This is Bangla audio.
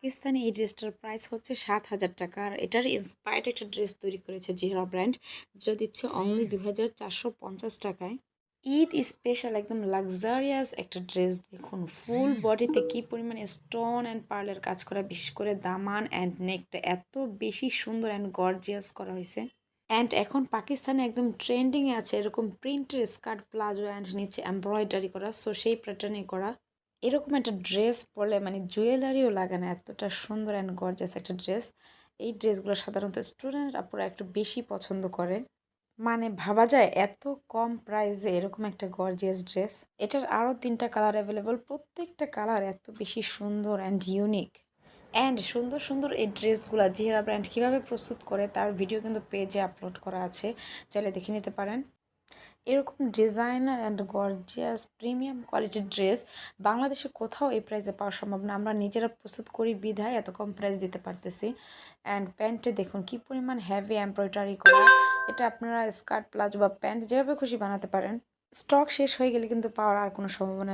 পাকিস্তানি এই ড্রেসটার প্রাইস হচ্ছে ৭,০০০ টাকা। আর এটার ইন্সপায়ার্ড একটা ড্রেস তৈরি করেছে জেহরা ব্র্যান্ড, যেটা দিচ্ছে অনলি ২,৪৫০ টাকায়। ঈদ স্পেশাল একদম লাক্সারিয়াস একটা ড্রেস। দেখুন ফুল বডিতে কি পরিমাণে স্টোন অ্যান্ড পার্লের কাজ করা, বিশেষ করে দামান অ্যান্ড নেকটা এত বেশি সুন্দর অ্যান্ড গর্জিয়াস করা হয়েছে। অ্যান্ড এখন পাকিস্তানে একদম ট্রেন্ডিংয়ে আছে এরকম প্রিন্টের স্কার্ট, প্লাজো অ্যান্ড নিচে এমব্রয়ডারি করা, সো সেই প্যাটার্নে করা এরকম একটা ড্রেস পরলে মানে জুয়েলারিও লাগে না, এতটা সুন্দর অ্যান্ড গর্জিয়াস একটা ড্রেস। এই ড্রেসগুলো সাধারণত স্টুডেন্ট আপুরা একটু বেশি পছন্দ করে। মানে ভাবা যায় এত কম প্রাইসে এরকম একটা গর্জিয়াস ড্রেস। এটার আরও 3টা কালার অ্যাভেলেবল, প্রত্যেকটা কালার এত বেশি সুন্দর অ্যান্ড ইউনিক। অ্যান্ড সুন্দর সুন্দর এই ড্রেসগুলো জিহরা ব্র্যান্ড কীভাবে প্রস্তুত করে তার ভিডিও কিন্তু পেজে আপলোড করা আছে, চাইলে দেখে নিতে পারেন। এরকম ডিজাইনার অ্যান্ড গর্জিয়াস প্রিমিয়াম কোয়ালিটির ড্রেস বাংলাদেশে কোথাও এই প্রাইসে পাওয়া সম্ভব না। আমরা নিজেরা প্রস্তুত করি বিধায় এত কম প্রাইস দিতে পারতেছি। অ্যান্ড প্যান্টে দেখুন কি পরিমাণ হেভি এমব্রয়ডারি করা। এটা আপনারা স্কার্ট, প্লাজো বা প্যান্ট যেভাবে খুশি বানাতে পারেন। স্টক শেষ হয়ে গেলে কিন্তু পাওয়ার আর কোনো সম্ভাবনা